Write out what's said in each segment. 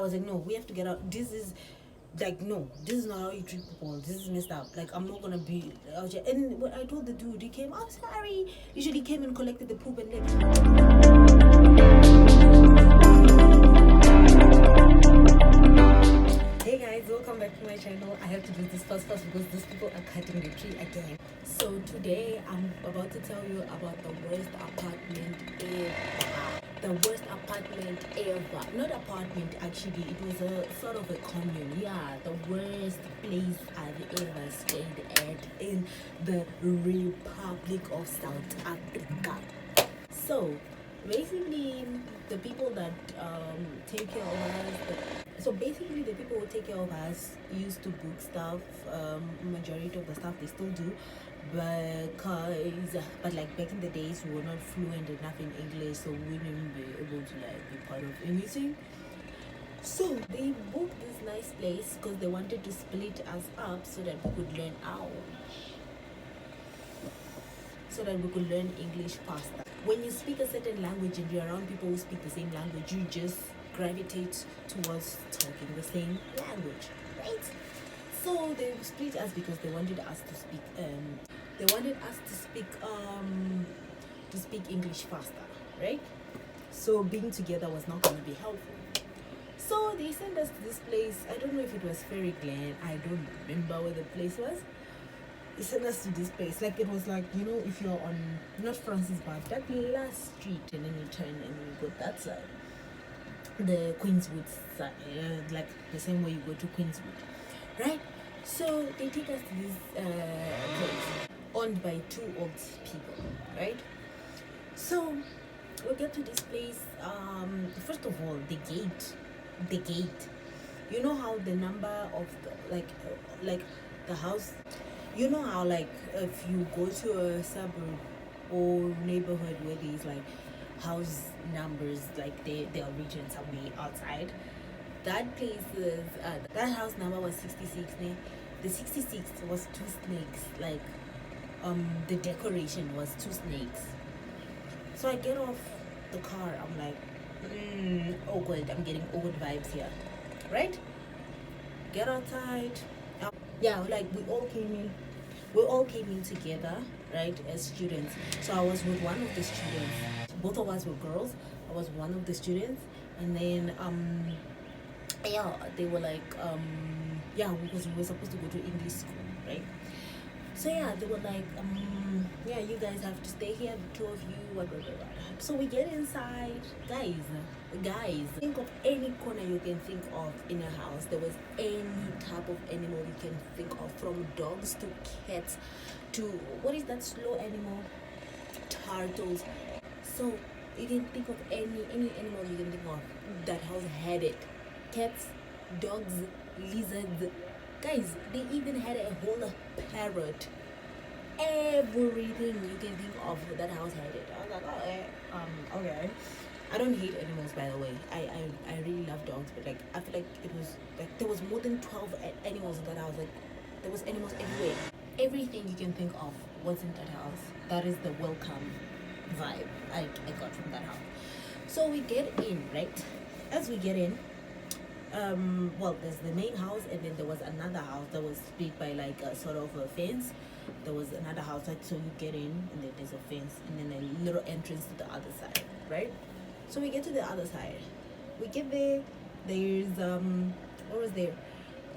was like, no, we have to get out. This is like, no, this is not how you treat people. This is messed up. Like, I'm not gonna be out here. And when I told the dude, he came, I'm sorry. Usually came and collected the poop and left. Hey guys, welcome back to my channel. I have to do this fast because these people are cutting the tree again. So today I'm about to tell you about the worst apartment ever. The worst apartment ever. Not apartment, actually, it was a sort of a commune. Yeah, the worst place I've ever stayed at in the Republic of South Africa. So basically the people that take care of us, the people who take care of us used to book stuff. Majority of the stuff they still do, but like back in the days we were not fluent enough in English, so we wouldn't be able to like be part of anything. So they booked this nice place because they wanted to split us up so that we could learn English faster. When you speak a certain language and you're around people who speak the same language, you just gravitate towards talking the same language, right? So they split us because they wanted us to speak English faster, right? So being together was not going to be helpful. So they sent us to this place. I don't know if it was Fairy Glen. I don't remember where the place was. They sent us to this place. Like, it was like, you know, if you're on not Francis but that last street, and then you turn and you go that side, the Queenswood side, like the same way you go to Queenswood, right? So they take us to this place owned by two old people, right? So we get to this place. First of all, the gate. You know how the number of the, like the house. You know how, like, if you go to a suburb or neighborhood where there's like house numbers, like they are written somewhere outside. That place is that house number was 66. The 66 was two snakes. Like, the decoration was two snakes. So I get off the car. I'm like, awkward. I'm getting awkward vibes here, right? Get outside. Yeah, like we all came in together, right, as students. So I was with one of the students. Both of us were girls. I was one of the students, and then they were like because we were supposed to go to English school, right? So yeah, they were like, you guys have to stay here, the two of you, what. So we get inside, guys, think of any corner you can think of in a house. There was any type of animal you can think of, from dogs to cats to, what is that slow animal? Turtles. So you can think of any animal you can think of. That house had it. Cats, dogs, lizards. Guys, they even had a whole parrot. Everything you can think of, that house had it. I was like, okay. I don't hate animals, by the way. I really love dogs, but like I feel like it was like there was more than 12 animals in that house. Like, there was animals everywhere. Everything you can think of was in that house. That is the welcome vibe I got from that house. So we get in, right? As we get in, there's the main house, and then there was another house that was split by like a sort of a fence. There was another house, like, so you get in, and then there's a fence, and then a little entrance to the other side, right? So we get to the other side. We get there. There's what was there?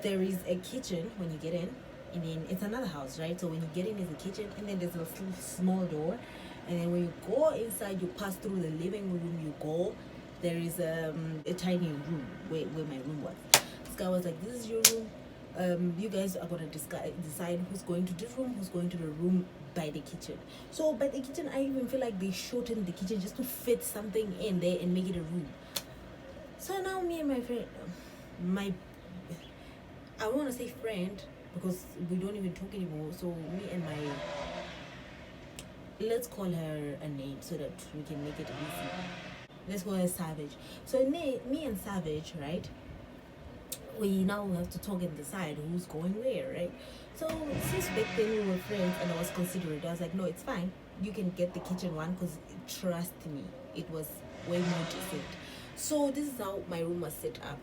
There is a kitchen when you get in, and then it's another house, right? So when you get in, there's a kitchen, and then there's a small door, and then when you go inside, you pass through the living room. You go. There is a tiny room where my room was. This guy was like, "This is your room. You guys are gonna decide who's going to this room, who's going to the room by the kitchen." So by the kitchen, I even feel like they shortened the kitchen just to fit something in there and make it a room. So now me and my friend, I want to say friend because we don't even talk anymore. So me and let's call her a name so that we can make it easy. Let's call her Savage. So me and Savage, right? We now have to talk and decide who's going where, right? So since back then we were friends and I was considerate, I was like, no, it's fine. You can get the kitchen one because trust me, it was way more decent. So this is how my room was set up.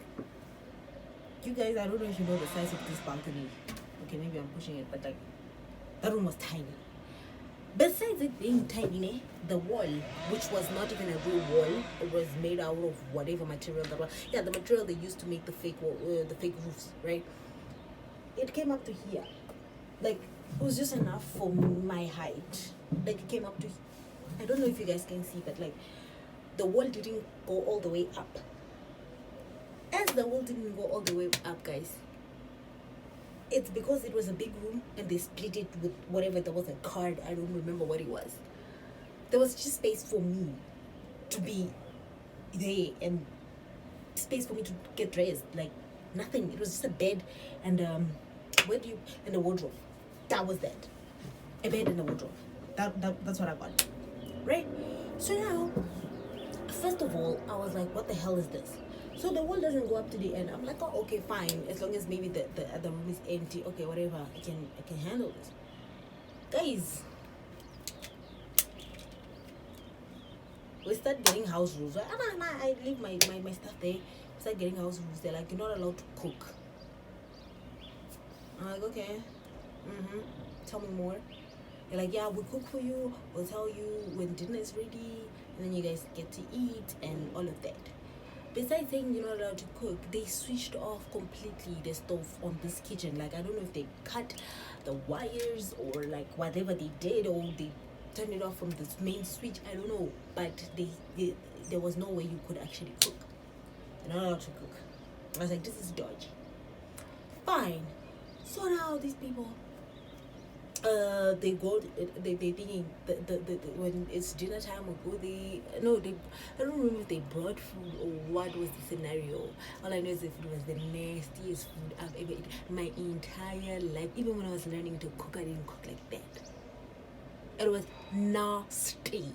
You guys, I don't know if you know the size of this balcony. Okay, maybe I'm pushing it, but like, the room was tiny. Besides it being tiny, the wall, which was not even a real wall, it was made out of whatever material that was. Yeah, the material they used to make the fake wall, the fake roofs, right? It came up to here. Like, it was just enough for my height. Like, it came up to, I don't know if you guys can see, but like, the wall didn't go all the way up. As the wall didn't go all the way up, guys, it's because it was a big room and they split it with whatever. There was a card, I don't remember what it was. There was just space for me to be there and space for me to get dressed. Like, nothing. It was just a bed and and a wardrobe. That was that. A bed and a wardrobe. That's what I got. Right? So now, first of all, I was like, what the hell is this? So the wall doesn't go up to the end. I'm like, oh, okay, fine. As long as maybe the other room is empty. Okay, whatever. I can handle this. Guys, we start getting house rules. I leave my stuff there. We start getting house rules. They're like, you're not allowed to cook. I'm like, okay. Tell me more. They're like, yeah, we'll cook for you. We'll tell you when dinner is ready. And then you guys get to eat and all of that. Besides saying you're not allowed to cook, they switched off completely the stove on this kitchen. Like, I don't know if they cut the wires or like whatever they did, or they turned it off from the main switch. I don't know, but there was no way you could actually cook. You're not allowed to cook. I was like, this is dodgy. Fine. So now these people, they go, they thinking when it's dinner time, we go I don't remember if they brought food or what was the scenario. All I know is the food was the nastiest food I've ever eaten my entire life. Even when I was learning to cook, I didn't cook like that. It was nasty.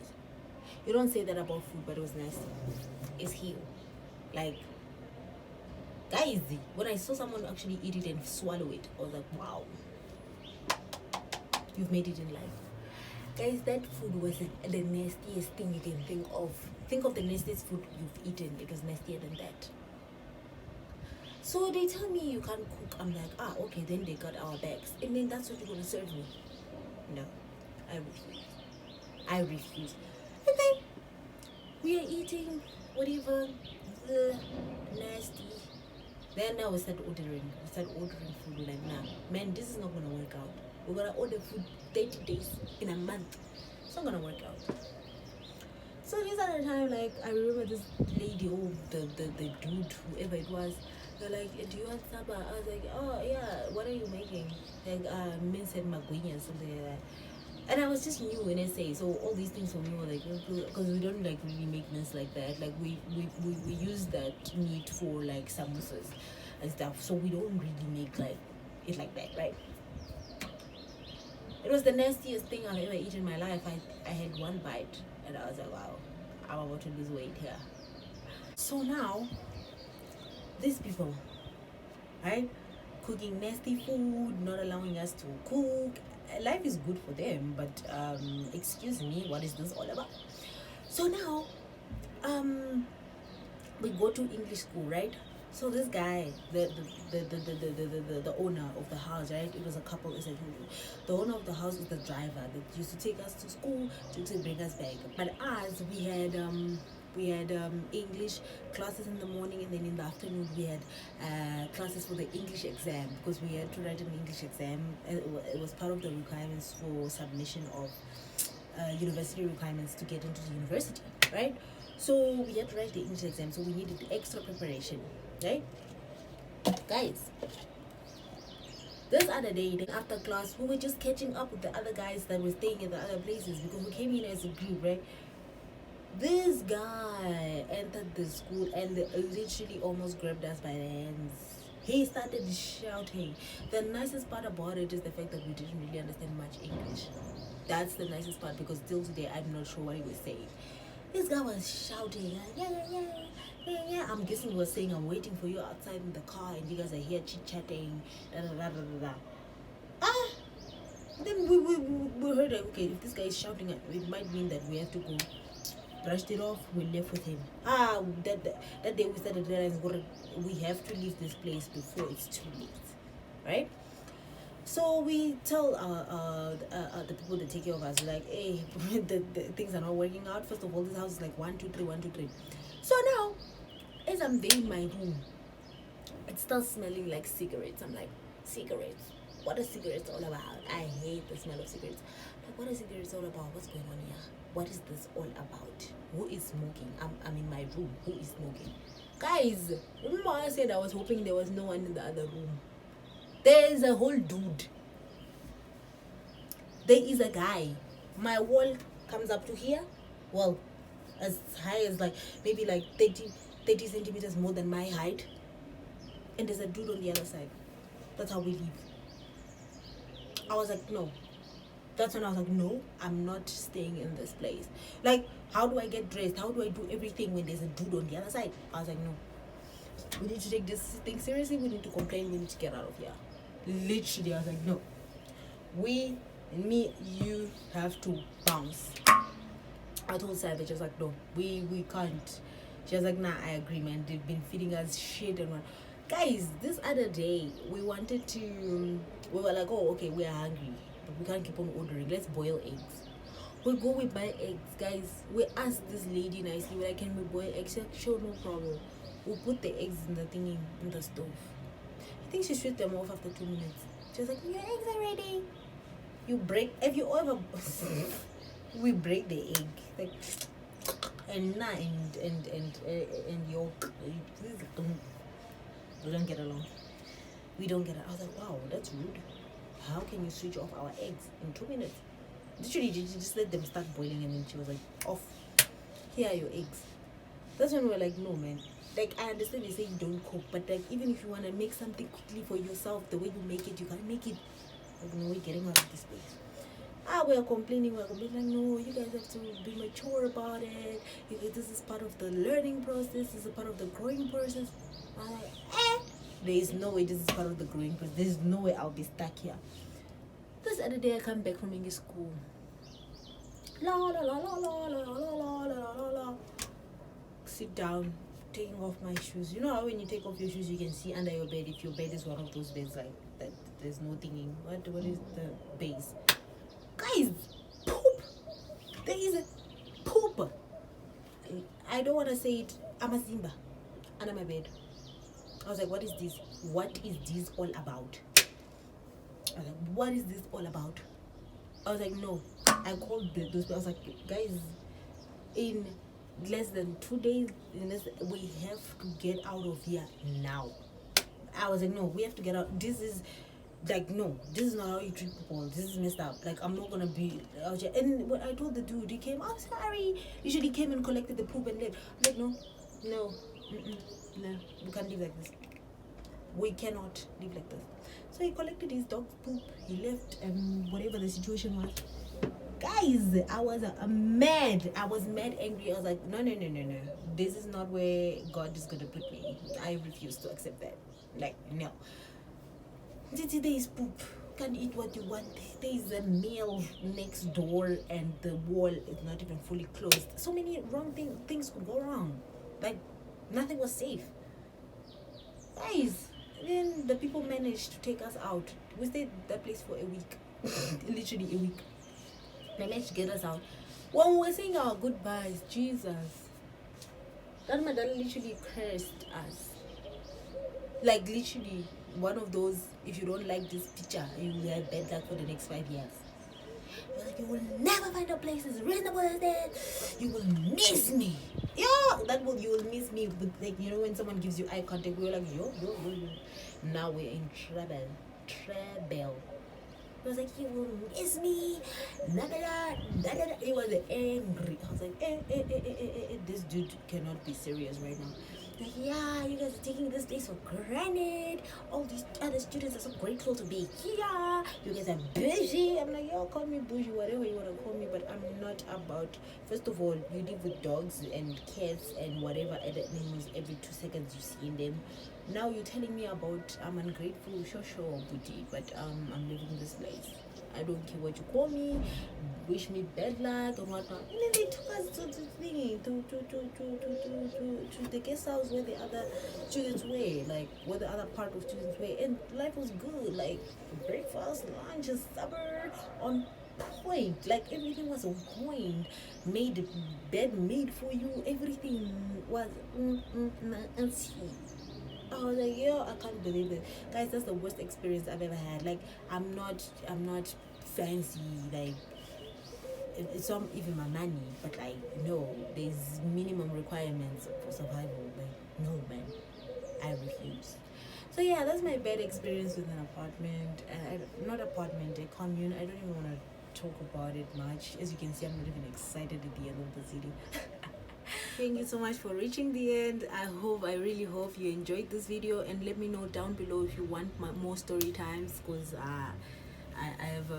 You don't say that about food, but it was nasty. It's here. Like, guys, when I saw someone actually eat it and swallow it, I was like, wow. You've made it in life. Guys, that food was the nastiest thing you can think of. Think of the nastiest food you've eaten. It was nastier than that. So they tell me you can't cook. I'm like, okay, then they got our bags. And then that's what you're going to serve me. No, I refuse. And then we are eating whatever, nasty. Then now we start ordering. Food. We're like, nah, man, this is not going to work out. We're gonna order food 30 days in a month. It's not gonna work out. So this other time, like, I remember this lady, or the dude, whoever it was, they're like, do you want supper? I was like, oh yeah, what are you making? Like, men said magwinya or something like that. And I was just new in SA, so all these things for me were like, because we don't like really make mince like that. Like, we use that meat for like samosas and stuff, so we don't really make like it like that, right? It was the nastiest thing I've ever eaten in my life. I had one bite and I was like, wow, I'm about to lose weight here. So now, these people, right, cooking nasty food, not allowing us to cook. Life is good for them, but excuse me, what is this all about? So now, we go to English school, right? So this guy, the owner of the house, right? It was a couple. The owner of the house is the driver that used to take us to school to bring us back. But us, we had English classes in the morning, and then in the afternoon we had classes for the English exam, because we had to write an English exam. It was part of the requirements for submission of university requirements to get into the university, right? So we had to write the English exam, so we needed extra preparation, right? Guys, this other day, after class, we were just catching up with the other guys that were staying in the other places, because we came in as a group, right? This guy entered the school and literally almost grabbed us by the hands. He started shouting. The nicest part about it is the fact that we didn't really understand much English. That's the nicest part, because till today I'm not sure what he was saying. This guy was shouting, yeah. I'm guessing he was saying, I'm waiting for you outside in the car and you guys are here chit-chatting, Then we heard, okay, if this guy is shouting, it might mean that we have to go brushed it off. We left with him. That day we started realizing we have to leave this place before it's too late, right? So we tell the people that take care of us, like, hey, the things are not working out. First of all, this house is like 1, 2, 3, 1, 2, 3. So now, as I'm there in my room, it starts smelling like cigarettes. I'm like, cigarettes? What are cigarettes all about? I hate the smell of cigarettes. Like, what are cigarettes all about? What's going on here? What is this all about? Who is smoking? I'm in my room. Who is smoking? Guys, remember I said I was hoping there was no one in the other room? There's a whole dude. There is a guy. My wall comes up to here. Well, as high as like maybe like 30 centimeters more than my height. And there's a dude on the other side. That's how we live. I was like, no. That's when I was like, no, I'm not staying in this place. Like, how do I get dressed? How do I do everything when there's a dude on the other side? I was like, no. We need to take this thing seriously. We need to complain. We need to get out of here. Literally, I was like, no. You have to bounce. I told Savage, I was like, no, we can't. She was like, nah, I agree, man. They've been feeding us shit and what. Guys, this other day, we were like, oh, okay, we are hungry, but we can't keep on ordering. Let's boil eggs. We go, we buy eggs, guys. We ask this lady nicely, we're like, can we boil eggs? She's like, sure, no problem. We'll put the eggs in the thingy, in the stove. I think she shut them off after 2 minutes. She was like, your eggs are ready. We break the egg, like, and yolk. We don't get along. We don't get it. I was like, wow, that's rude. How can you switch off our eggs in 2 minutes? Literally, just let them start boiling, and then she was like, off. Here are your eggs. That's when we were like, no, man. Like, I understand they say you don't cook, but like, even if you want to make something quickly for yourself, the way you make it, you can't make it. Like, no, we're getting out of this place. We're complaining, like, no, you guys have to be mature about it. This is part of the learning process. This is a part of the growing process. I'm like, there is no way this is part of the growing process. There's no way I'll be stuck here. This other day I come back from English school. La la la la la la la la la la. Sit down, taking off my shoes. You know how when you take off your shoes you can see under your bed if your bed is one of those beds like that there's no thingy. What is the base? Guys, poop. There is a poop. I don't want to say it. I'm a Simba under my bed. I was like, what is this? What is this all about? I was like, what is this all about? I was like, no. I called those people. I was like, guys, in less than 2 days, we have to get out of here now. I was like, no, we have to get out. This is like, no, this is not how you treat people. This is messed up. Like, I'm not gonna be out here. And when I told the dude, he came, I'm sorry. Usually came and collected the poop and left. I'm like, no, we can't live like this. We cannot live like this. So he collected his dog's poop. He left, and whatever the situation was. Guys, I was mad. I was mad, angry. I was like, no. This is not where God is gonna put me. I refuse to accept that. Like, no. There is poop. You can't eat what you want. There is a meal next door, and the wall is not even fully closed. So many wrong things could go wrong. Like, nothing was safe. Guys, then the people managed to take us out. We stayed at that place for a week. Literally a week. They managed to get us out. When we were saying our goodbyes, Jesus, that man literally cursed us. Like, literally, one of those, if you don't like this picture, you will have bad luck for the next 5 years. You're like, you will never find a place as reasonable as that. You will miss me. Yeah, you will miss me. But like, you know, when someone gives you eye contact, we're like, yo. Now we're in trouble. I was like, you will miss me. He was angry. I was like, this dude cannot be serious right now. Like, yeah, you guys are taking this place for granted. All these other students are so grateful to be here. You guys are bougie. I'm like, yo, call me bougie, whatever you want to call me, but I'm not about. First of all, you live with dogs and cats and whatever other animals. Every 2 seconds you see them. Now you're telling me about I'm ungrateful, sure, booty, but I'm living in this place. I don't care what you call me, wish me bad luck and whatnot. And then they took us to the thing, to the guest house where the other students were, like where the other part of students were, and life was good. Like breakfast, lunch, and supper on point. Like everything was on point. Made bed made for you. Everything was and see. I was like, yo, I can't believe it, guys. That's the worst experience I've ever had. Like, I'm not fancy. Like, it's not even my money, but like, no, there's minimum requirements for survival. Like, no, man, I refuse. So yeah, that's my bad experience with an apartment. Not apartment, a commune. I don't even want to talk about it much. As you can see, I'm not even excited at the end of the city. Thank you so much for reaching the end. I really hope you enjoyed this video, and let me know down below if you want more story times, because I have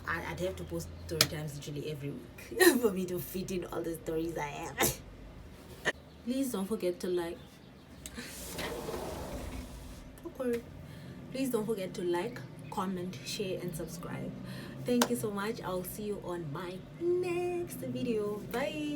I'd have to post story times literally every week for me to fit in all the stories I have. Please don't forget to like. Okay. Please don't forget to like, comment, share, and subscribe. Thank you so much. I'll see you on my next video. Bye.